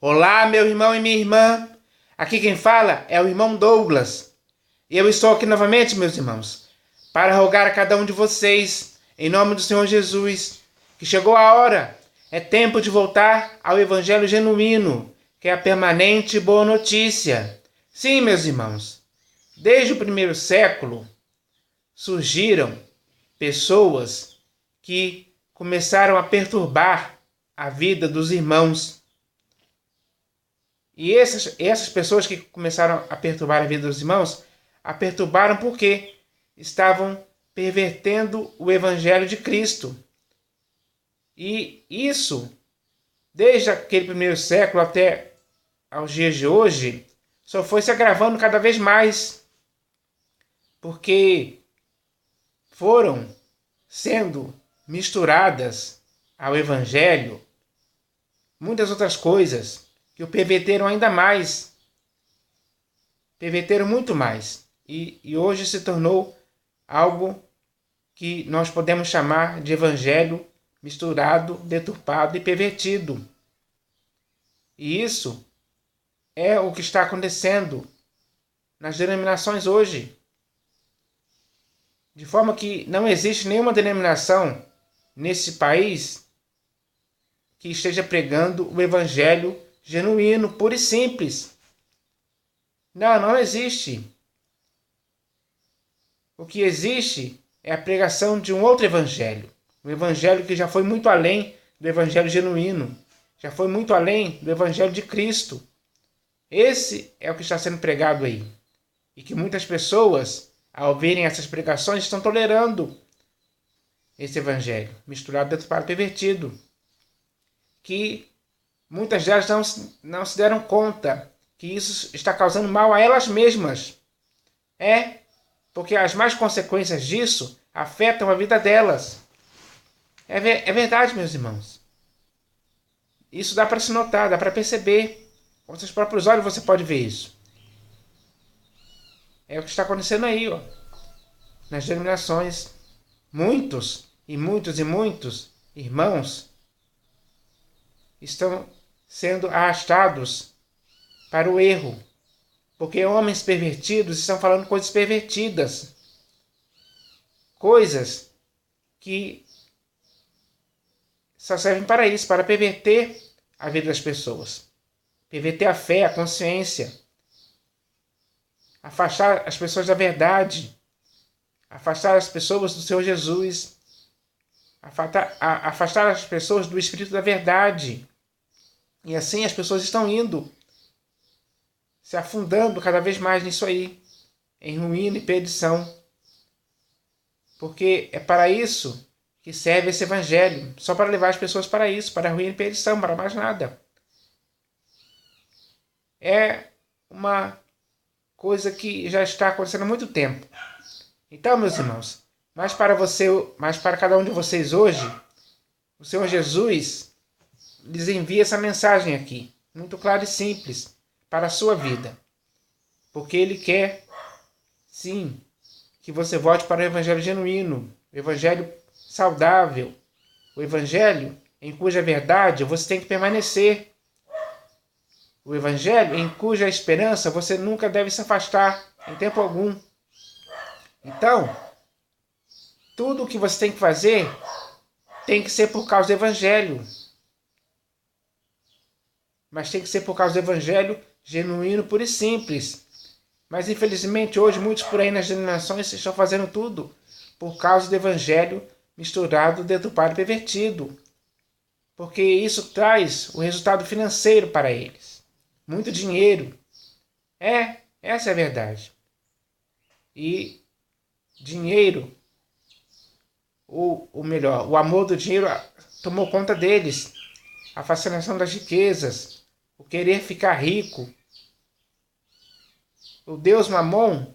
Olá, meu irmão e minha irmã. Aqui quem fala é o irmão Douglas. E eu estou aqui novamente, meus irmãos, para rogar a cada um de vocês, em nome do Senhor Jesus, que chegou a hora. É tempo de voltar ao Evangelho genuíno, que é a permanente boa notícia. Sim, meus irmãos, desde o primeiro século surgiram pessoas que começaram a perturbar a vida dos irmãos. E essas pessoas que começaram a perturbar a vida dos irmãos, a perturbaram porque estavam pervertendo o Evangelho de Cristo. E isso, desde aquele primeiro século até aos dias de hoje, só foi se agravando cada vez mais, porque foram sendo misturadas ao Evangelho muitas outras coisas que o perverteram ainda mais, perverteram muito mais, e hoje se tornou algo que nós podemos chamar de evangelho misturado, deturpado e pervertido. E isso é o que está acontecendo nas denominações hoje. De forma que não existe nenhuma denominação nesse país que esteja pregando o evangelho genuíno, puro e simples. Não existe. O que existe é a pregação de um outro evangelho. Um evangelho que já foi muito além do evangelho genuíno. Já foi muito além do evangelho de Cristo. Esse é o que está sendo pregado aí. E que muitas pessoas, ao verem essas pregações, estão tolerando esse evangelho misturado, deturpado, pervertido. Que muitas delas não se deram conta que isso está causando mal a elas mesmas. Porque as más consequências disso afetam a vida delas. É verdade, meus irmãos. Isso dá para se notar, dá para perceber. Com seus próprios olhos você pode ver isso. É o que está acontecendo aí, ó. Nas denominações. Muitos irmãos estão sendo arrastados para o erro, porque homens pervertidos estão falando coisas pervertidas, coisas que só servem para isso, para perverter a vida das pessoas, perverter a fé, a consciência, afastar as pessoas da verdade, afastar as pessoas do Senhor Jesus, afastar as pessoas do Espírito da verdade. E assim as pessoas estão indo, se afundando cada vez mais nisso aí, em ruína e perdição. Porque é para isso que serve esse evangelho, só para levar as pessoas para isso, para ruína e perdição, para mais nada. É uma coisa que já está acontecendo há muito tempo. Então, meus irmãos, mas para cada um de vocês hoje, o Senhor Jesus lhes envia essa mensagem aqui, muito clara e simples, para a sua vida. Porque Ele quer, sim, que você volte para o evangelho genuíno, o evangelho saudável, o evangelho em cuja verdade você tem que permanecer, o evangelho em cuja esperança você nunca deve se afastar em tempo algum. Então, tudo o que você tem que fazer tem que ser por causa do evangelho. Mas tem que ser por causa do evangelho genuíno, puro e simples. Mas infelizmente hoje muitos por aí nas denominações estão fazendo tudo por causa do evangelho misturado, deturpado e pervertido. Porque isso traz o resultado financeiro para eles. Muito dinheiro. Essa é a verdade. E dinheiro, ou melhor, o amor do dinheiro tomou conta deles. A fascinação das riquezas, o querer ficar rico. O Deus Mamon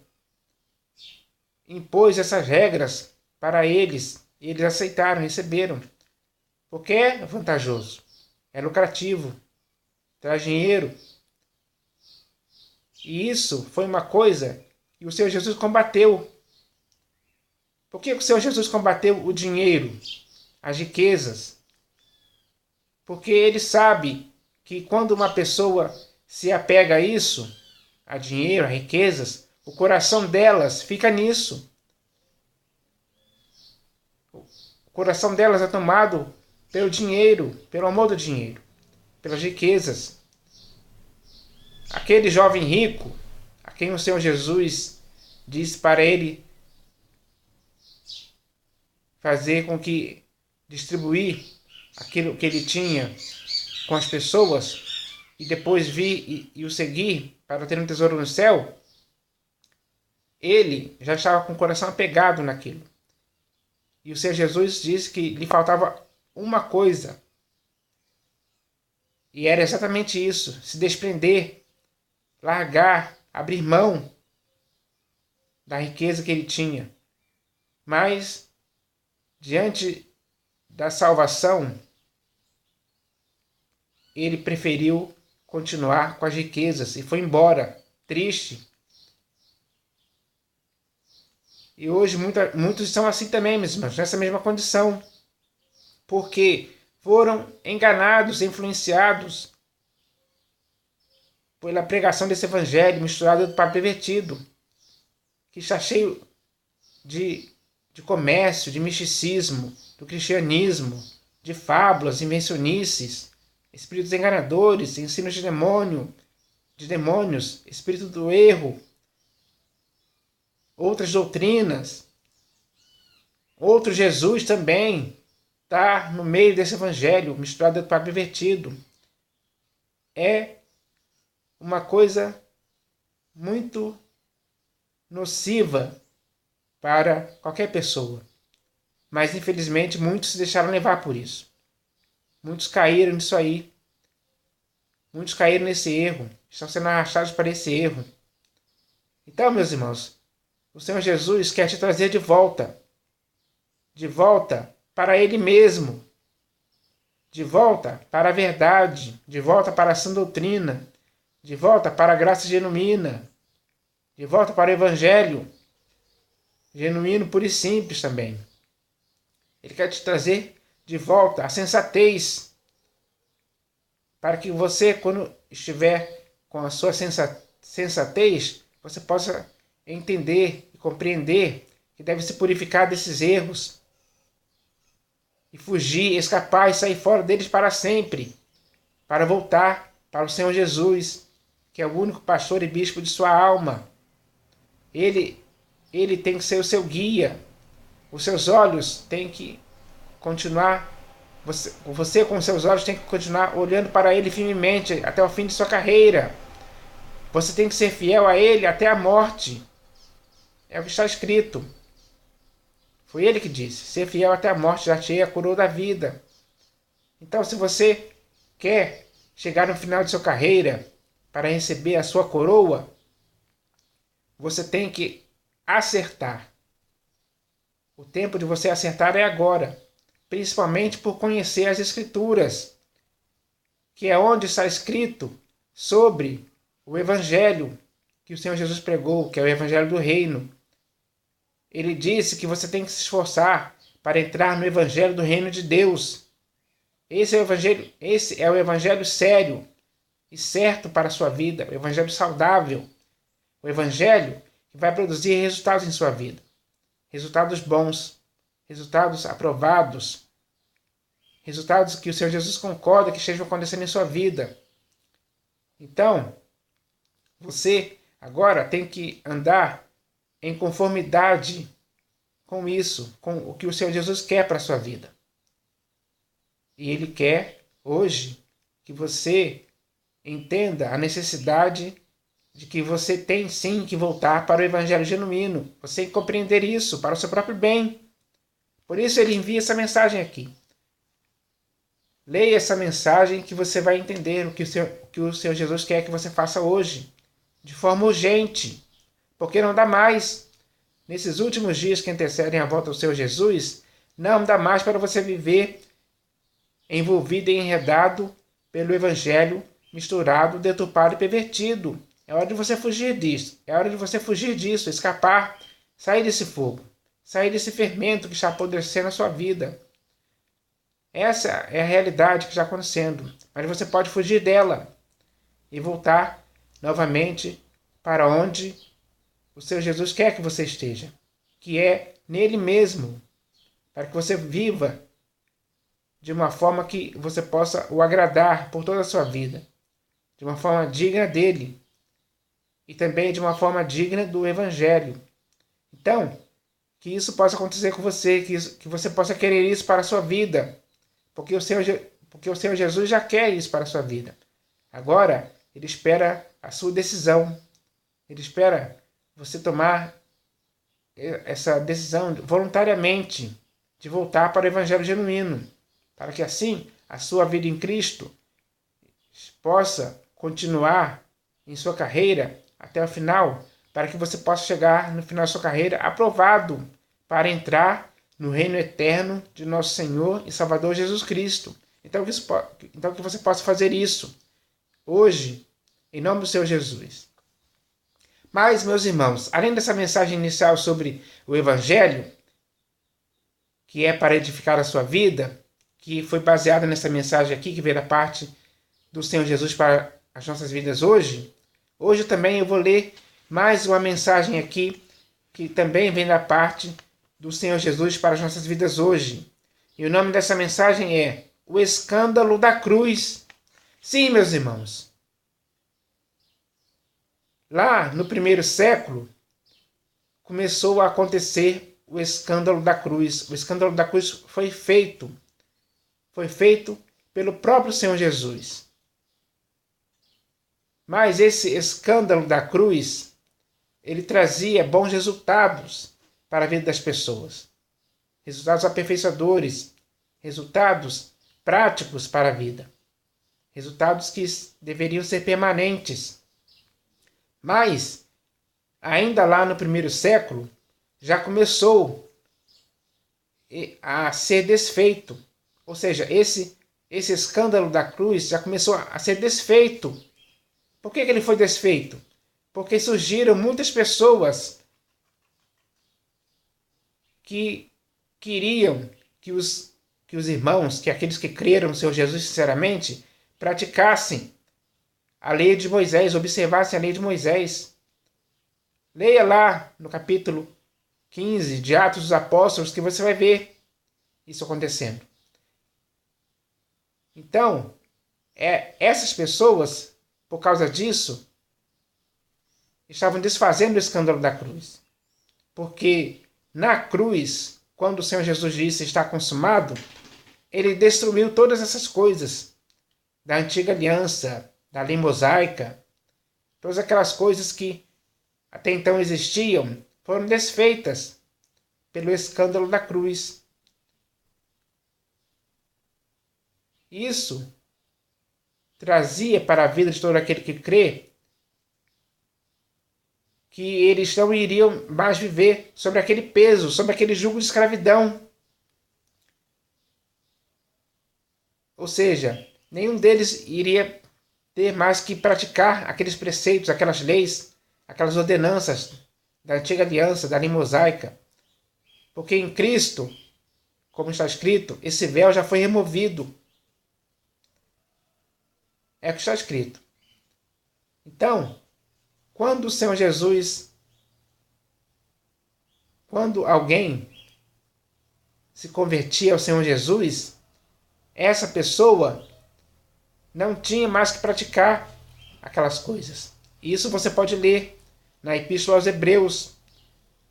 impôs essas regras para eles, e eles aceitaram, receberam, porque é vantajoso, é lucrativo, traz dinheiro. E isso foi uma coisa que o Senhor Jesus combateu. Por que o Senhor Jesus combateu o dinheiro, as riquezas? Porque ele sabe que quando uma pessoa se apega a isso, a dinheiro, a riquezas, o coração delas fica nisso. O coração delas é tomado pelo dinheiro, pelo amor do dinheiro, pelas riquezas. Aquele jovem rico, a quem o Senhor Jesus disse para ele fazer com que distribuir aquilo que ele tinha com as pessoas e depois vir e o seguir para ter um tesouro no céu, ele já estava com o coração apegado naquilo. E o Senhor Jesus disse que lhe faltava uma coisa. E era exatamente isso, se desprender, largar, abrir mão da riqueza que ele tinha. Mas, diante da salvação, ele preferiu continuar com as riquezas e foi embora, triste. E hoje muitos são assim também, meus irmãos, nessa mesma condição. Porque foram enganados, influenciados pela pregação desse evangelho misturado para pervertido, que está cheio de comércio, de misticismo, do cristianismo, de fábulas, invencionices, espíritos enganadores, ensinos de demônios, espírito do erro, outras doutrinas, outro Jesus também está no meio desse evangelho misturado para pervertido. É uma coisa muito nociva para qualquer pessoa. Mas, infelizmente, muitos se deixaram levar por isso. Muitos caíram nisso aí. Muitos caíram nesse erro. Estão sendo arrastados para esse erro. Então, meus irmãos, o Senhor Jesus quer te trazer de volta. De volta para Ele mesmo. De volta para a verdade. De volta para a sã doutrina. De volta para a graça genuína. De volta para o Evangelho genuíno, puro e simples também. Ele quer te trazer de volta a sensatez, para que você, quando estiver com a sua sensatez, você possa entender e compreender que deve se purificar desses erros e fugir, escapar e sair fora deles para sempre, para voltar para o Senhor Jesus, que é o único pastor e bispo de sua alma. Ele tem que ser o seu guia. Os seus olhos têm que continuar, você com seus olhos tem que continuar olhando para Ele firmemente até o fim de sua carreira. Você tem que ser fiel a Ele até a morte. É o que está escrito. Foi Ele que disse: ser fiel até a morte, dar-te-ei a coroa da vida. Então, se você quer chegar no final de sua carreira para receber a sua coroa, você tem que acertar. O tempo de você acertar é agora, principalmente por conhecer as Escrituras, que é onde está escrito sobre o Evangelho que o Senhor Jesus pregou, que é o Evangelho do Reino. Ele disse que você tem que se esforçar para entrar no Evangelho do Reino de Deus. Esse é o Evangelho sério e certo para a sua vida, o Evangelho saudável, o Evangelho que vai produzir resultados em sua vida. Resultados bons, resultados aprovados, resultados que o Senhor Jesus concorda que estejam acontecendo em sua vida. Então, você agora tem que andar em conformidade com isso, com o que o Senhor Jesus quer para a sua vida. E Ele quer, hoje, que você entenda a necessidade de que você tem sim que voltar para o Evangelho genuíno. Você tem que compreender isso para o seu próprio bem. Por isso Ele envia essa mensagem aqui. Leia essa mensagem que você vai entender o que o Senhor Jesus quer que você faça hoje, de forma urgente, porque não dá mais. Nesses últimos dias que antecedem a volta do Senhor Jesus, não dá mais para você viver envolvido e enredado pelo Evangelho misturado, deturpado e pervertido. É hora de você fugir disso. É hora de você fugir disso, escapar, sair desse fogo, sair desse fermento que está apodrecendo a sua vida. Essa é a realidade que está acontecendo. Mas você pode fugir dela e voltar novamente para onde o Senhor Jesus quer que você esteja, que é nele mesmo, para que você viva de uma forma que você possa o agradar por toda a sua vida, de uma forma digna dele e também de uma forma digna do Evangelho. Então, que isso possa acontecer com você, que você possa querer isso para a sua vida, porque porque o Senhor Jesus já quer isso para a sua vida. Agora, Ele espera a sua decisão. Ele espera você tomar essa decisão voluntariamente de voltar para o Evangelho genuíno, para que assim a sua vida em Cristo possa continuar em sua carreira até o final, para que você possa chegar no final da sua carreira aprovado para entrar no reino eterno de nosso Senhor e Salvador Jesus Cristo. Então que você possa fazer isso hoje, em nome do Senhor Jesus. Mas, meus irmãos, além dessa mensagem inicial sobre o Evangelho, que é para edificar a sua vida, que foi baseada nessa mensagem aqui, que veio da parte do Senhor Jesus para as nossas vidas hoje, hoje também eu vou ler mais uma mensagem aqui, que também vem da parte do Senhor Jesus para as nossas vidas hoje. E o nome dessa mensagem é O Escândalo da Cruz. Sim, meus irmãos. Lá no primeiro século, começou a acontecer o escândalo da cruz. O escândalo da cruz foi feito pelo próprio Senhor Jesus. Mas esse escândalo da cruz, ele trazia bons resultados para a vida das pessoas. Resultados aperfeiçoadores, resultados práticos para a vida. Resultados que deveriam ser permanentes. Mas, ainda lá no primeiro século, já começou a ser desfeito. Ou seja, esse escândalo da cruz já começou a ser desfeito. Por que ele foi desfeito? Porque surgiram muitas pessoas que queriam que os irmãos, que aqueles que creram no Senhor Jesus sinceramente, praticassem a lei de Moisés, observassem a lei de Moisés. Leia lá no capítulo 15 de Atos dos Apóstolos que você vai ver isso acontecendo. Então, essas pessoas, por causa disso, estavam desfazendo o escândalo da cruz. Porque na cruz, quando o Senhor Jesus disse está consumado, ele destruiu todas essas coisas da antiga aliança, da lei mosaica, todas aquelas coisas que até então existiam, foram desfeitas pelo escândalo da cruz. Isso trazia para a vida de todo aquele que crê que eles não iriam mais viver sobre aquele peso, sobre aquele jugo de escravidão. Ou seja, nenhum deles iria ter mais que praticar aqueles preceitos, aquelas leis, aquelas ordenanças da antiga aliança, da lei mosaica. Porque em Cristo, como está escrito, esse véu já foi removido. É o que está escrito. Então, quando o Senhor Jesus, quando alguém se convertia ao Senhor Jesus, essa pessoa não tinha mais que praticar aquelas coisas. Isso você pode ler na Epístola aos Hebreus.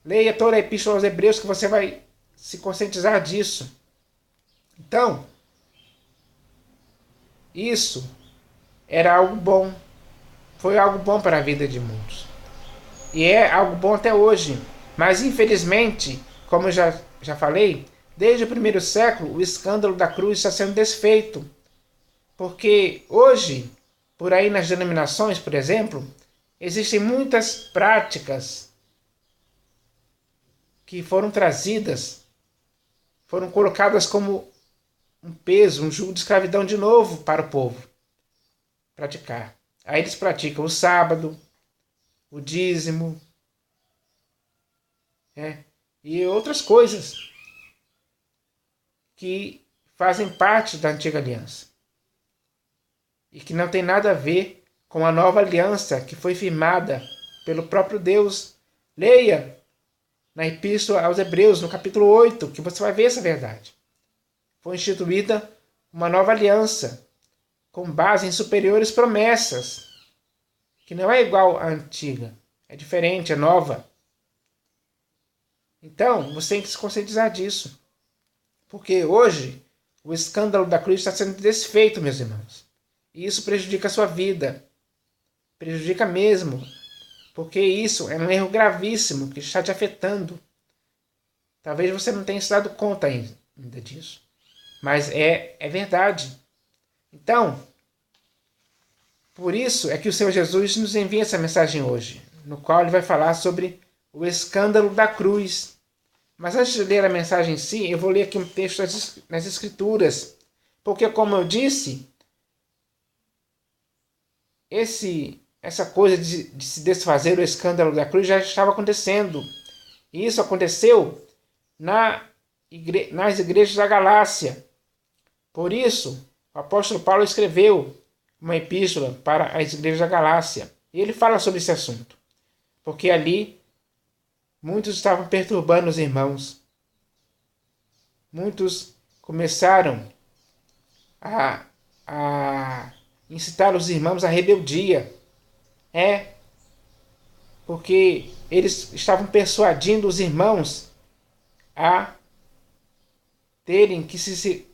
Leia toda a Epístola aos Hebreus que você vai se conscientizar disso. Então, isso era algo bom. Foi algo bom para a vida de muitos. E é algo bom até hoje. Mas, infelizmente, como eu já falei, desde o primeiro século, o escândalo da cruz está sendo desfeito. Porque hoje, por aí nas denominações, por exemplo, existem muitas práticas que foram trazidas, foram colocadas como um peso, um jugo de escravidão de novo para o povo praticar. Aí eles praticam o sábado, o dízimo, e outras coisas que fazem parte da antiga aliança e que não tem nada a ver com a nova aliança que foi firmada pelo próprio Deus. Leia na Epístola aos Hebreus, no capítulo 8, que você vai ver essa verdade. Foi instituída uma nova aliança com base em superiores promessas, que não é igual à antiga, é diferente, é nova. Então, você tem que se conscientizar disso. Porque hoje, o escândalo da cruz está sendo desfeito, meus irmãos. E isso prejudica a sua vida. Prejudica mesmo. Porque isso é um erro gravíssimo que está te afetando. Talvez você não tenha se dado conta ainda disso. Mas é verdade. Então, por isso é que o Senhor Jesus nos envia essa mensagem hoje, no qual ele vai falar sobre o escândalo da cruz. Mas antes de ler a mensagem em si, eu vou ler aqui um texto nas Escrituras. Porque, como eu disse, essa coisa de se desfazer o escândalo da cruz já estava acontecendo. E isso aconteceu nas igrejas da Galácia. Por isso, o apóstolo Paulo escreveu uma epístola para as igrejas da Galácia. E ele fala sobre esse assunto. Porque ali muitos estavam perturbando os irmãos. Muitos começaram a incitar os irmãos à rebeldia. Porque eles estavam persuadindo os irmãos a terem que se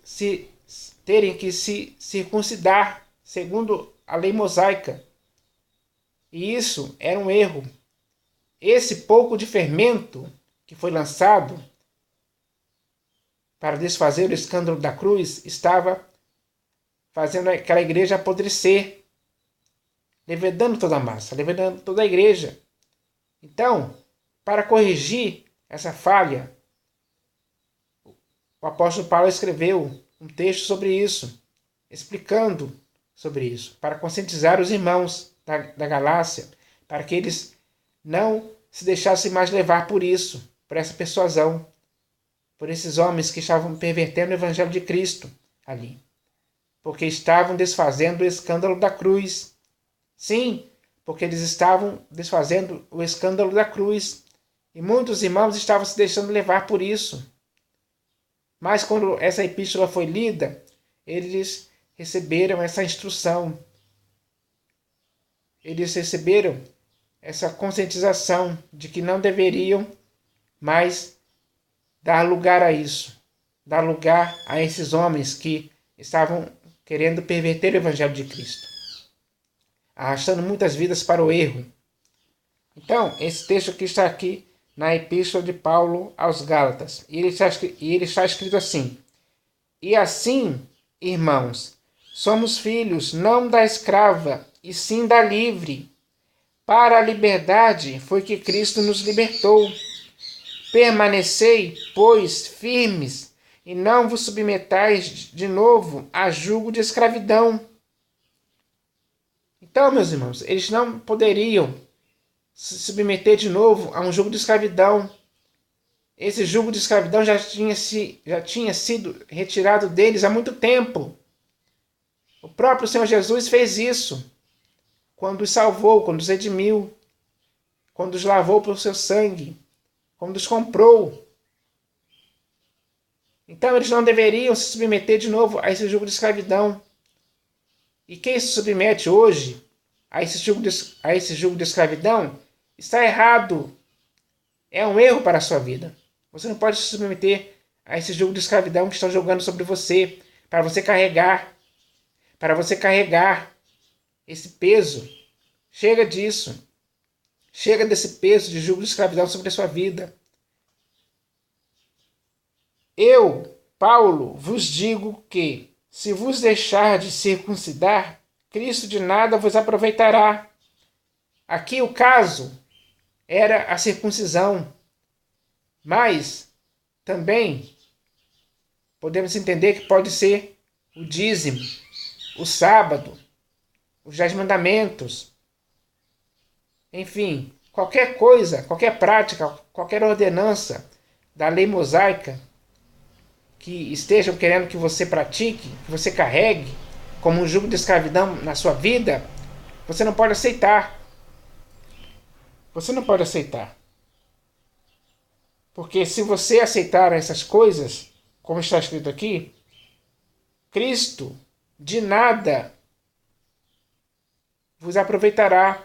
circuncidar segundo a lei mosaica. E isso era um erro. Esse pouco de fermento que foi lançado para desfazer o escândalo da cruz estava fazendo aquela igreja apodrecer, levedando toda a massa, levedando toda a igreja. Então, para corrigir essa falha, o apóstolo Paulo escreveu um texto sobre isso, explicando sobre isso, para conscientizar os irmãos da Galácia, para que eles não se deixassem mais levar por isso, por essa persuasão, por esses homens que estavam pervertendo o evangelho de Cristo ali, porque estavam desfazendo o escândalo da cruz. Sim, porque eles estavam desfazendo o escândalo da cruz, e muitos irmãos estavam se deixando levar por isso. Mas quando essa epístola foi lida, eles receberam essa instrução. Eles receberam essa conscientização de que não deveriam mais dar lugar a isso. Dar lugar a esses homens que estavam querendo perverter o evangelho de Cristo, arrastando muitas vidas para o erro. Então, esse texto que está aqui na Epístola de Paulo aos Gálatas. E ele está escrito assim: E assim, irmãos, somos filhos não da escrava, e sim da livre. Para a liberdade foi que Cristo nos libertou. Permanecei, pois, firmes, e não vos submetais de novo a jugo de escravidão. Então, meus irmãos, eles não poderiam se submeter de novo a um jugo de escravidão. Esse jugo de escravidão já tinha sido retirado deles há muito tempo. O próprio Senhor Jesus fez isso quando os salvou, quando os redimiu, quando os lavou pelo seu sangue, quando os comprou. Então eles não deveriam se submeter de novo a esse jugo de escravidão. E quem se submete hoje a esse jugo de escravidão está errado. É um erro para a sua vida. Você não pode se submeter a esse jugo de escravidão que estão jogando sobre você, para você carregar esse peso. Chega disso. Chega desse peso de jugo de escravidão sobre a sua vida. Eu, Paulo, vos digo que, se vos deixar de circuncidar, Cristo de nada vos aproveitará. Aqui o caso era a circuncisão, mas também podemos entender que pode ser o dízimo, o sábado, os 10 mandamentos, enfim, qualquer coisa, qualquer prática, qualquer ordenança da lei mosaica que estejam querendo que você pratique, que você carregue, como um jugo de escravidão na sua vida, você não pode aceitar. Você não pode aceitar. Porque se você aceitar essas coisas, como está escrito aqui, Cristo de nada vos aproveitará.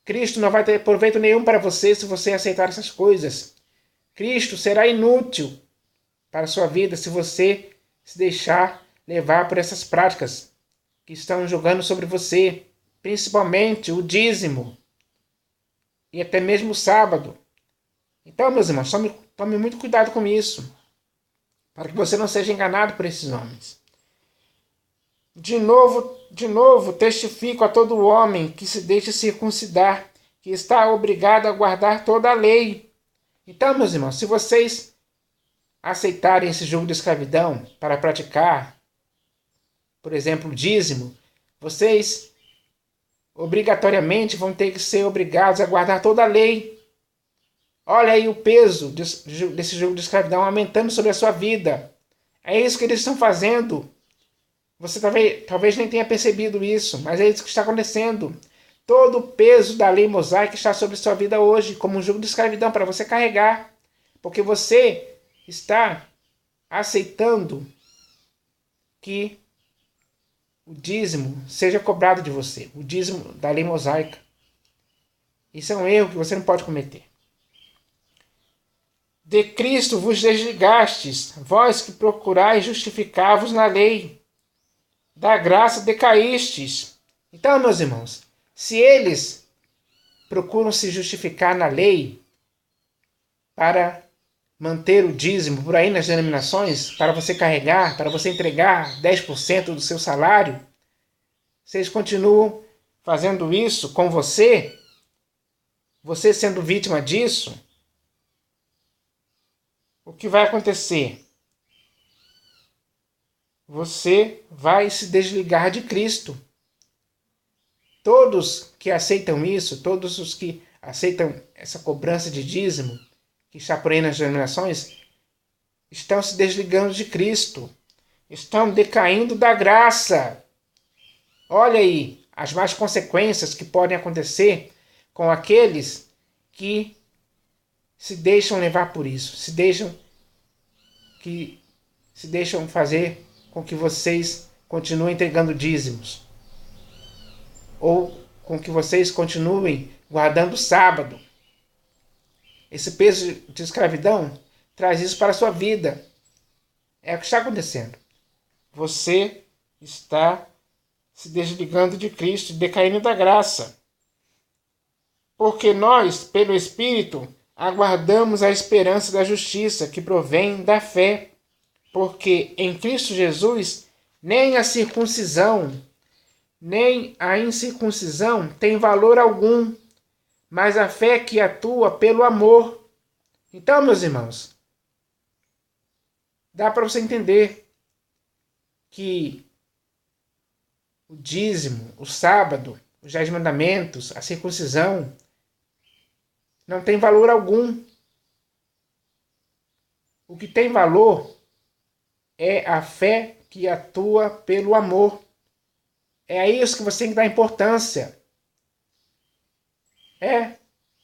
Cristo não vai ter proveito nenhum para você se você aceitar essas coisas. Cristo será inútil para a sua vida se você se deixar levar por essas práticas que estão jogando sobre você, principalmente o dízimo e até mesmo o sábado. Então, meus irmãos, tome muito cuidado com isso, para que você não seja enganado por esses homens. De novo, testifico a todo homem que se deixe circuncidar, que está obrigado a guardar toda a lei. Então, meus irmãos, se vocês aceitarem esse jugo de escravidão para praticar, por exemplo, o dízimo, vocês obrigatoriamente vão ter que ser obrigados a guardar toda a lei. Olha aí o peso desse jugo de escravidão aumentando sobre a sua vida. É isso que eles estão fazendo. Você talvez nem tenha percebido isso, mas é isso que está acontecendo. Todo o peso da lei mosaica está sobre sua vida hoje, como um jugo de escravidão para você carregar. Porque você está aceitando que o dízimo seja cobrado de você. O dízimo da lei mosaica. Isso é um erro que você não pode cometer. De Cristo vos desligastes, vós que procurais justificar-vos na lei. Da graça decaístes. Então, meus irmãos, se eles procuram se justificar na lei para manter o dízimo por aí nas denominações, para você carregar, para você entregar 10% do seu salário, se eles continuam fazendo isso com você, você sendo vítima disso, o que vai acontecer? Você vai se desligar de Cristo. Todos que aceitam isso, todos os que aceitam essa cobrança de dízimo, que está por aí nas denominações, estão se desligando de Cristo. Estão decaindo da graça. Olha aí as más consequências que podem acontecer com aqueles que se deixam levar por isso, se deixam fazer com que vocês continuem entregando dízimos, ou com que vocês continuem guardando o sábado. Esse peso de escravidão traz isso para a sua vida. É o que está acontecendo. Você está se desligando de Cristo, decaindo da graça. Porque nós, pelo Espírito, aguardamos a esperança da justiça que provém da fé. Porque em Cristo Jesus, nem a circuncisão, nem a incircuncisão tem valor algum, mas a fé que atua pelo amor. Então, meus irmãos, dá para você entender que o dízimo, o sábado, os 10 mandamentos, a circuncisão, não tem valor algum. O que tem valor é a fé que atua pelo amor. É a isso que você tem que dar importância.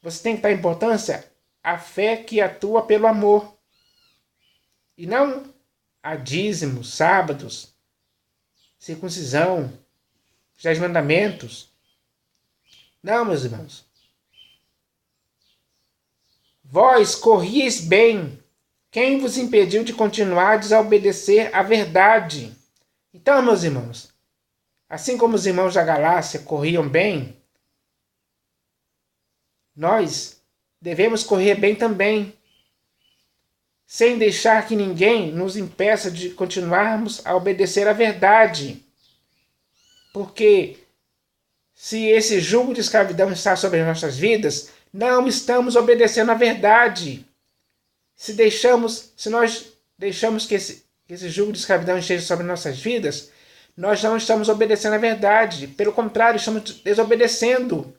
Você tem que dar importância à fé que atua pelo amor. E não a dízimos, sábados, circuncisão, os 10 mandamentos. Não, meus irmãos. Vós corrieis bem. Quem vos impediu de continuar a desobedecer à verdade? Então, meus irmãos, assim como os irmãos da Galácia corriam bem, nós devemos correr bem também, sem deixar que ninguém nos impeça de continuarmos a obedecer à verdade. Porque se esse jugo de escravidão está sobre as nossas vidas, não estamos obedecendo à verdade. Se nós deixamos que esse jugo de escravidão esteja sobre nossas vidas, nós não estamos obedecendo à verdade. Pelo contrário, estamos desobedecendo.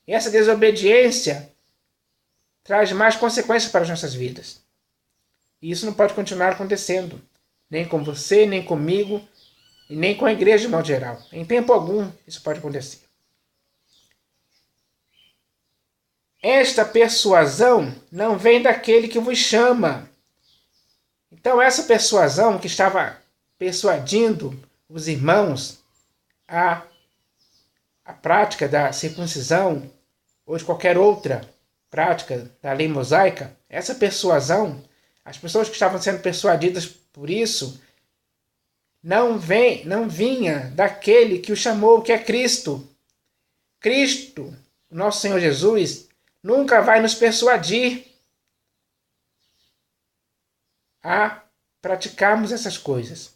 E essa desobediência traz mais consequências para as nossas vidas. E isso não pode continuar acontecendo, nem com você, nem comigo, e nem com a igreja de modo geral. Em tempo algum isso pode acontecer. Esta persuasão não vem daquele que vos chama. Então essa persuasão que estava persuadindo os irmãos a prática da circuncisão ou de qualquer outra prática da lei mosaica, essa persuasão, as pessoas que estavam sendo persuadidas por isso, não vinha daquele que o chamou, que é Cristo. Cristo, o nosso Senhor Jesus, nunca vai nos persuadir a praticarmos essas coisas.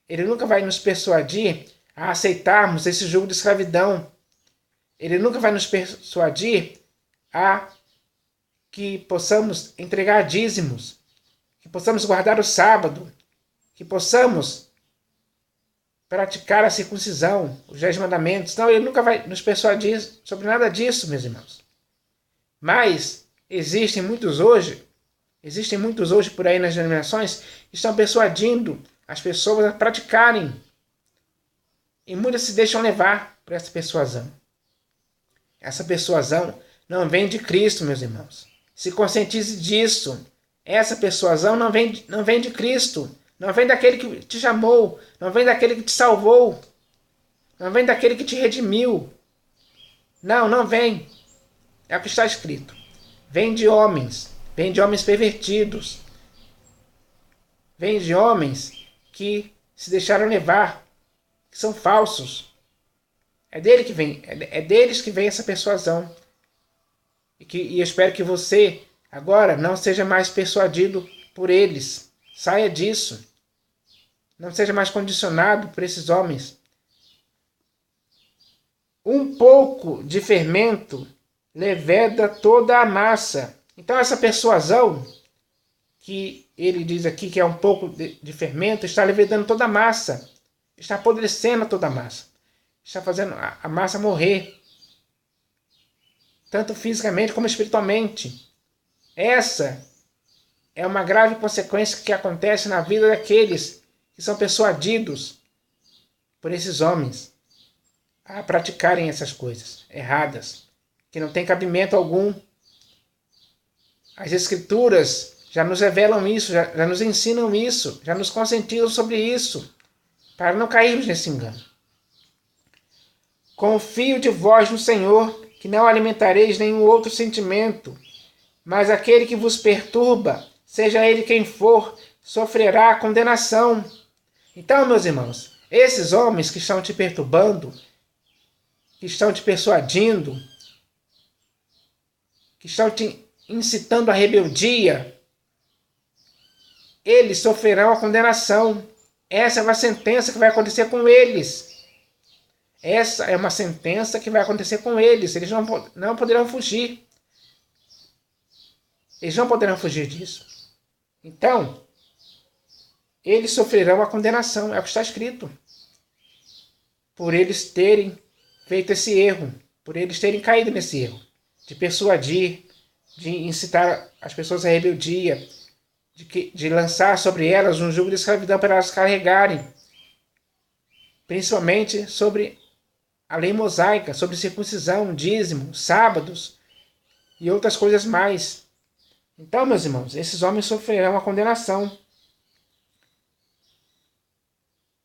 Ele nunca vai nos persuadir a aceitarmos esse jugo de escravidão. Ele nunca vai nos persuadir a que possamos entregar dízimos, que possamos guardar o sábado, que possamos praticar a circuncisão, os 10 mandamentos. Não, ele nunca vai nos persuadir sobre nada disso, meus irmãos. Mas existem muitos hoje por aí nas denominações que estão persuadindo as pessoas a praticarem. E muitas se deixam levar por essa persuasão. Essa persuasão não vem de Cristo, meus irmãos. Se conscientize disso. Essa persuasão não vem de Cristo. Não vem daquele que te chamou. Não vem daquele que te salvou. Não vem daquele que te redimiu. Não vem. É o que está escrito. Vem de homens pervertidos. Vem de homens que se deixaram levar, que são falsos. É deles que vem essa persuasão. E eu espero que você agora não seja mais persuadido por eles. Saia disso. Não seja mais condicionado por esses homens. Um pouco de fermento leveda toda a massa. Então essa persuasão, que ele diz aqui que é um pouco de fermento, está levedando toda a massa. Está apodrecendo toda a massa. Está fazendo a massa morrer. Tanto fisicamente como espiritualmente. Essa é uma grave consequência que acontece na vida daqueles que são persuadidos por esses homens a praticarem essas coisas erradas, que não tem cabimento algum. As Escrituras já nos revelam isso, já nos ensinam isso, já nos conscientizam sobre isso, para não cairmos nesse engano. Confio de vós no Senhor, que não alimentareis nenhum outro sentimento, mas aquele que vos perturba, seja ele quem for, sofrerá condenação. Então, meus irmãos, esses homens que estão te perturbando, que estão te persuadindo, que estão te incitando à rebeldia, eles sofrerão a condenação. Essa é uma sentença que vai acontecer com eles. Essa é uma sentença que vai acontecer com eles. Eles não poderão fugir. Eles não poderão fugir disso. Então, eles sofrerão a condenação. É o que está escrito. Por eles terem feito esse erro. Por eles terem caído nesse erro. De persuadir, de incitar as pessoas à rebeldia, de lançar sobre elas um jugo de escravidão para elas carregarem. Principalmente sobre a lei mosaica, sobre circuncisão, dízimo, sábados e outras coisas mais. Então, meus irmãos, esses homens sofrerão a condenação.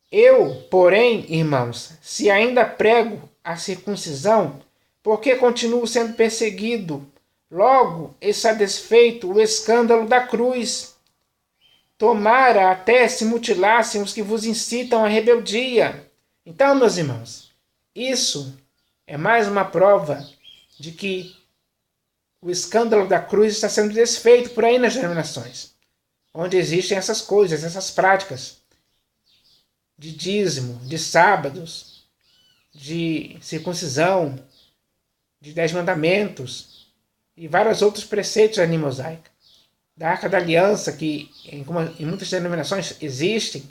Eu, porém, irmãos, se ainda prego a circuncisão, por que continuo sendo perseguido? Logo está desfeito o escândalo da cruz. Tomara até se mutilassem os que vos incitam à rebeldia. Então, meus irmãos, isso é mais uma prova de que o escândalo da cruz está sendo desfeito por aí nas denominações, onde existem essas coisas, essas práticas de dízimo, de sábados, de circuncisão, de 10 mandamentos e vários outros preceitos da lei mosaica. Da Arca da Aliança, que em muitas denominações existem,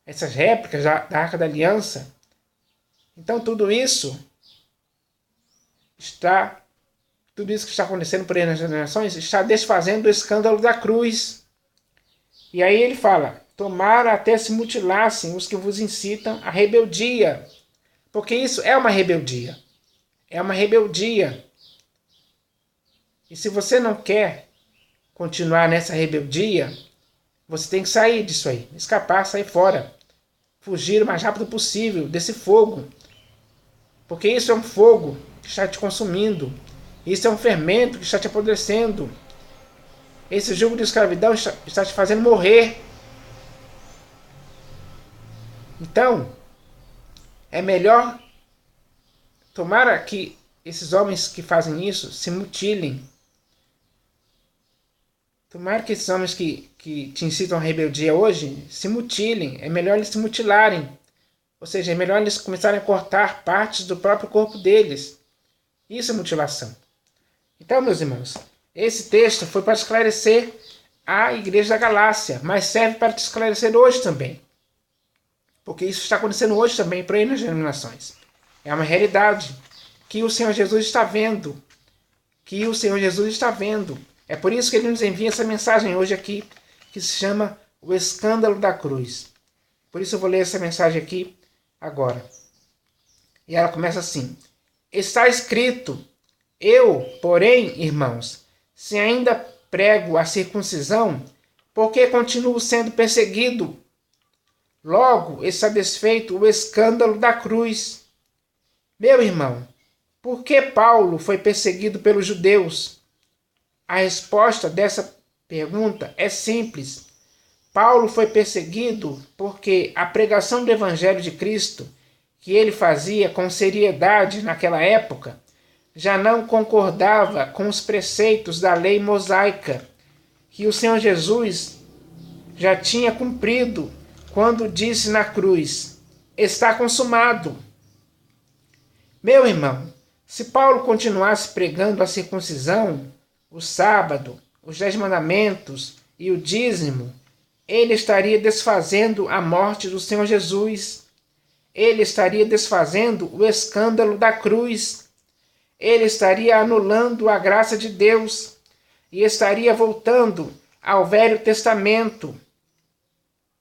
essas réplicas da Arca da Aliança. Então tudo isso que está acontecendo por aí nas denominações está desfazendo o escândalo da cruz. E aí ele fala: tomara até se mutilassem os que vos incitam à rebeldia. Porque isso é uma rebeldia. É uma rebeldia. E se você não quer continuar nessa rebeldia, você tem que sair disso aí. Escapar, sair fora. Fugir o mais rápido possível desse fogo. Porque isso é um fogo que está te consumindo. Isso é um fermento que está te apodrecendo. Esse jugo de escravidão está te fazendo morrer. Então, é melhor tomara que esses homens que fazem isso se mutilem. Tomara que esses homens que te incitam à rebeldia hoje se mutilem. É melhor eles se mutilarem. Ou seja, é melhor eles começarem a cortar partes do próprio corpo deles. Isso é mutilação. Então, meus irmãos, esse texto foi para esclarecer a igreja da Galácia, mas serve para te esclarecer hoje também. Porque isso está acontecendo hoje também para aí nas denominações. É uma realidade que o Senhor Jesus está vendo. Que o Senhor Jesus está vendo. É por isso que ele nos envia essa mensagem hoje aqui, que se chama O Escândalo da Cruz. Por isso eu vou ler essa mensagem aqui agora. E ela começa assim: está escrito: eu, porém, irmãos, se ainda prego a circuncisão, porque continuo sendo perseguido? Logo está desfeito o escândalo da cruz. Meu irmão, por que Paulo foi perseguido pelos judeus? A resposta dessa pergunta é simples. Paulo foi perseguido porque a pregação do Evangelho de Cristo, que ele fazia com seriedade naquela época, já não concordava com os preceitos da lei mosaica, que o Senhor Jesus já tinha cumprido quando disse na cruz: está consumado. Meu irmão, se Paulo continuasse pregando a circuncisão, o sábado, os 10 mandamentos e o dízimo, ele estaria desfazendo a morte do Senhor Jesus. Ele estaria desfazendo o escândalo da cruz. Ele estaria anulando a graça de Deus e estaria voltando ao Velho Testamento,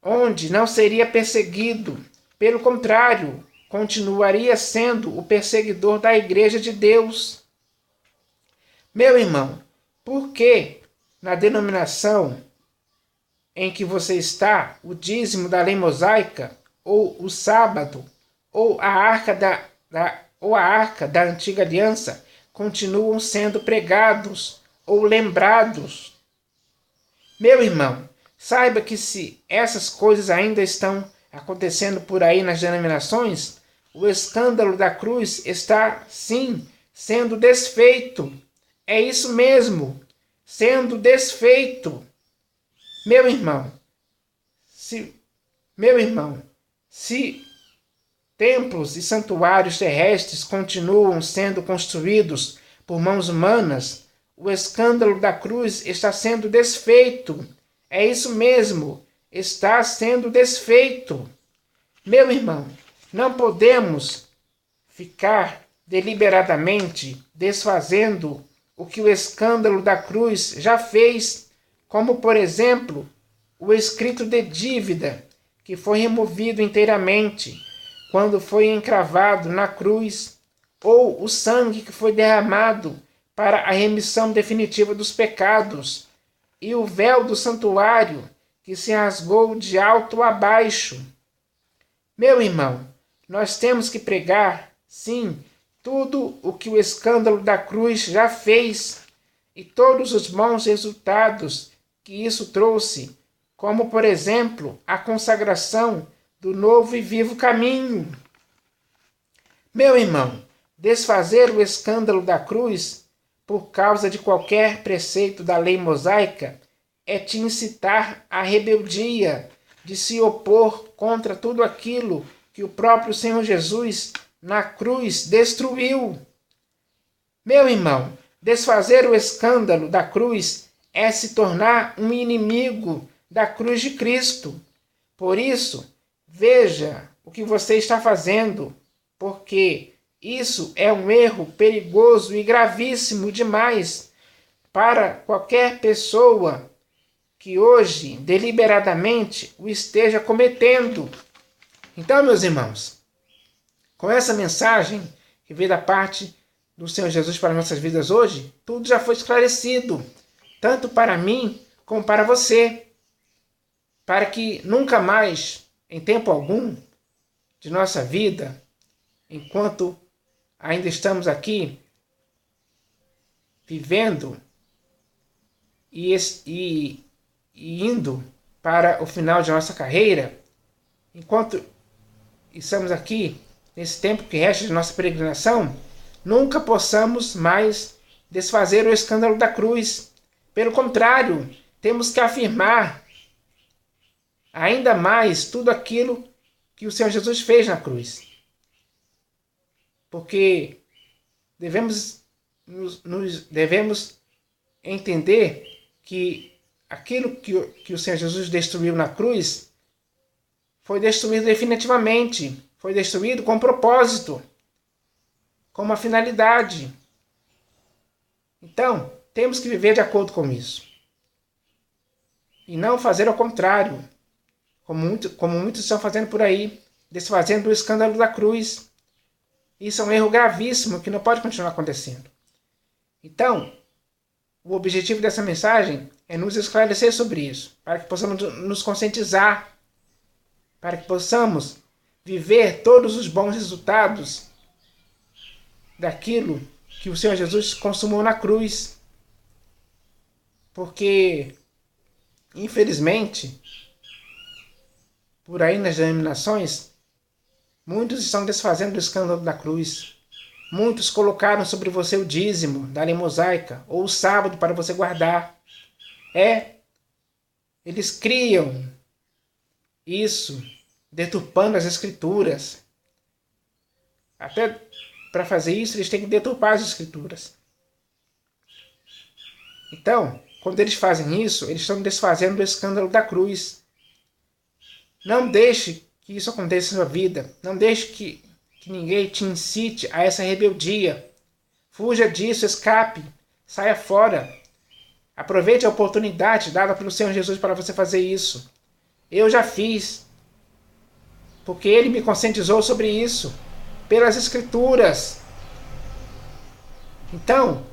onde não seria perseguido. Pelo contrário, continuaria sendo o perseguidor da Igreja de Deus. Meu irmão, por que na denominação em que você está, o dízimo da lei mosaica, ou o sábado, ou a arca da antiga aliança continuam sendo pregados ou lembrados? Meu irmão, saiba que se essas coisas ainda estão acontecendo por aí nas denominações, o escândalo da cruz está, sim, sendo desfeito. É isso mesmo, sendo desfeito. Meu irmão, se templos e santuários terrestres continuam sendo construídos por mãos humanas, o escândalo da cruz está sendo desfeito. É isso mesmo, está sendo desfeito. Meu irmão, não podemos ficar deliberadamente desfazendo o que o escândalo da cruz já fez, como, por exemplo, o escrito de dívida, que foi removido inteiramente quando foi encravado na cruz, ou o sangue que foi derramado para a remissão definitiva dos pecados, e o véu do santuário que se rasgou de alto a baixo. Meu irmão, nós temos que pregar, sim, tudo o que o escândalo da cruz já fez e todos os bons resultados que isso trouxe, como, por exemplo, a consagração do novo e vivo caminho. Meu irmão, desfazer o escândalo da cruz por causa de qualquer preceito da lei mosaica é te incitar à rebeldia, de se opor contra tudo aquilo que o próprio Senhor Jesus na cruz destruiu. Meu irmão, desfazer o escândalo da cruz é se tornar um inimigo da cruz de Cristo. Por isso, veja o que você está fazendo, porque isso é um erro perigoso e gravíssimo demais para qualquer pessoa que hoje, deliberadamente, o esteja cometendo. Então, meus irmãos, com essa mensagem que veio da parte do Senhor Jesus para nossas vidas hoje, tudo já foi esclarecido, tanto para mim como para você, para que nunca mais, em tempo algum de nossa vida, enquanto ainda estamos aqui vivendo e indo para o final de nossa carreira, enquanto estamos aqui nesse tempo que resta de nossa peregrinação, nunca possamos mais desfazer o escândalo da cruz. Pelo contrário, temos que afirmar ainda mais tudo aquilo que o Senhor Jesus fez na cruz. Porque devemos entender que aquilo que o Senhor Jesus destruiu na cruz foi destruído definitivamente, foi destruído com propósito, com uma finalidade. Então, temos que viver de acordo com isso. E não fazer ao contrário, como muitos estão fazendo por aí, desfazendo o escândalo da cruz. Isso é um erro gravíssimo que não pode continuar acontecendo. Então, o objetivo dessa mensagem é nos esclarecer sobre isso, para que possamos nos conscientizar, para que possamos viver todos os bons resultados daquilo que o Senhor Jesus consumou na cruz. Porque, infelizmente, por aí nas denominações, muitos estão desfazendo o escândalo da cruz. Muitos colocaram sobre você o dízimo da lei mosaica, ou o sábado para você guardar. Eles criam isso, deturpando as escrituras. Até para fazer isso, eles têm que deturpar as escrituras. Então, quando eles fazem isso, eles estão desfazendo o escândalo da cruz. Não deixe que isso aconteça na sua vida. Não deixe que ninguém te incite a essa rebeldia. Fuja disso, escape, saia fora. Aproveite a oportunidade dada pelo Senhor Jesus para você fazer isso. Eu já fiz, porque Ele me conscientizou sobre isso, pelas Escrituras. Então,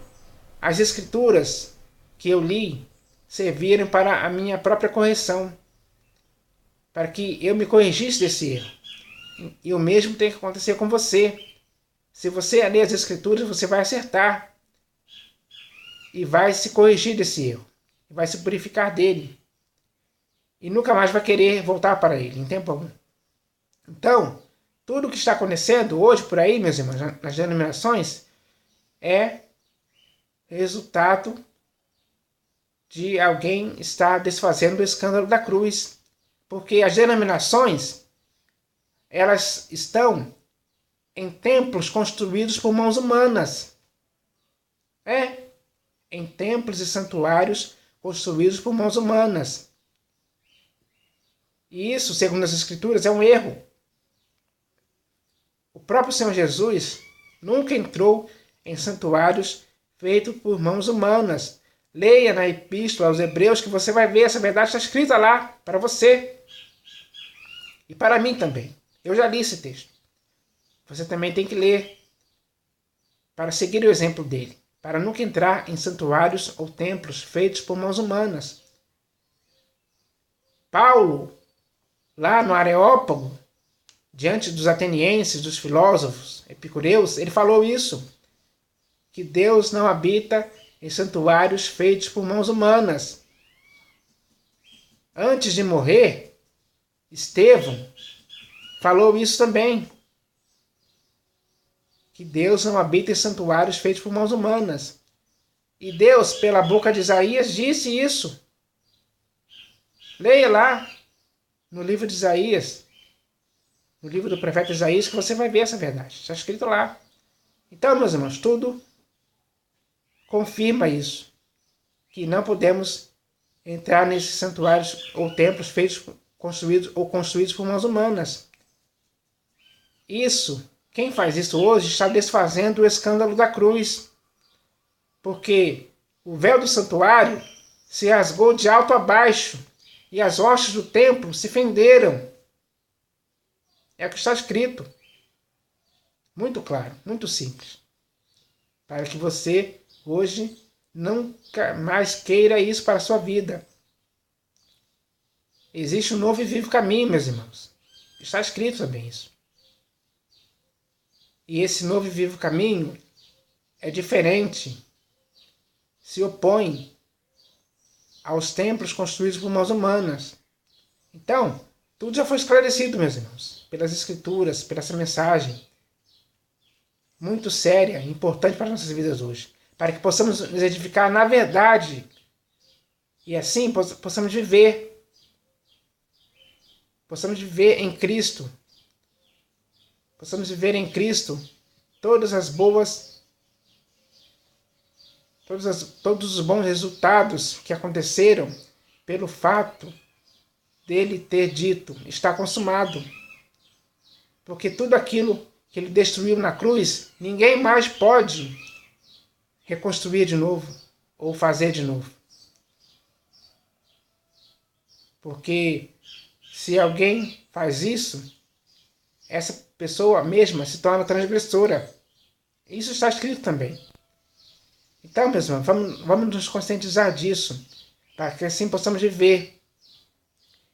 as Escrituras que eu li serviram para a minha própria correção, para que eu me corrigisse desse erro. E o mesmo tem que acontecer com você. Se você ler as Escrituras, você vai acertar e vai se corrigir desse erro, vai se purificar dele e nunca mais vai querer voltar para ele em tempo algum. Então, tudo o que está acontecendo hoje por aí, meus irmãos, nas denominações, é resultado de alguém estar desfazendo o escândalo da cruz. Porque as denominações, elas estão em templos construídos por mãos humanas. Em templos e santuários construídos por mãos humanas. E isso, segundo as Escrituras, é um erro. O próprio Senhor Jesus nunca entrou em santuários feitos por mãos humanas. Leia na Epístola aos Hebreus que você vai ver essa verdade, está escrita lá para você. E para mim também. Eu já li esse texto. Você também tem que ler para seguir o exemplo dele, para nunca entrar em santuários ou templos feitos por mãos humanas. Paulo, lá no Areópago, diante dos atenienses, dos filósofos epicureus, ele falou isso, que Deus não habita em santuários feitos por mãos humanas. Antes de morrer, Estevão falou isso também, que Deus não habita em santuários feitos por mãos humanas. E Deus, pela boca de Isaías, disse isso. Leia lá no livro de Isaías, no livro do profeta Isaías, que você vai ver essa verdade. Está escrito lá. Então, meus irmãos, tudo confirma isso, que não podemos entrar nesses santuários ou templos construídos por mãos humanas. Isso, quem faz isso hoje está desfazendo o escândalo da cruz, porque o véu do santuário se rasgou de alto a baixo, e as hostes do templo se fenderam. É o que está escrito. Muito claro, muito simples. Para que você, hoje, nunca mais queira isso para a sua vida. Existe um novo e vivo caminho, meus irmãos. Está escrito também isso. E esse novo e vivo caminho é diferente. Se opõe aos templos construídos por mãos humanas. Então, tudo já foi esclarecido, meus irmãos, pelas Escrituras, pela essa mensagem muito séria e importante para as nossas vidas hoje, para que possamos nos edificar na verdade e assim possamos viver em Cristo, possamos viver em Cristo todos os bons resultados que aconteceram pelo fato dele ter dito, está consumado. Porque tudo aquilo que ele destruiu na cruz, ninguém mais pode reconstruir de novo ou fazer de novo. Porque se alguém faz isso, essa pessoa mesma se torna transgressora. Isso está escrito também. Então, meus irmãos, vamos nos conscientizar disso, para que assim possamos viver.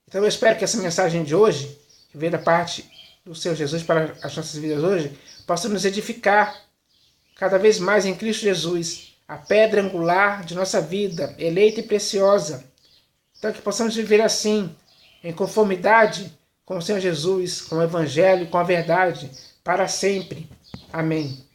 Então eu espero que essa mensagem de hoje, que veio da parte do Senhor Jesus para as nossas vidas hoje, possa nos edificar cada vez mais em Cristo Jesus, a pedra angular de nossa vida, eleita e preciosa. Então que possamos viver assim, em conformidade com o Senhor Jesus, com o Evangelho, com a verdade, para sempre. Amém.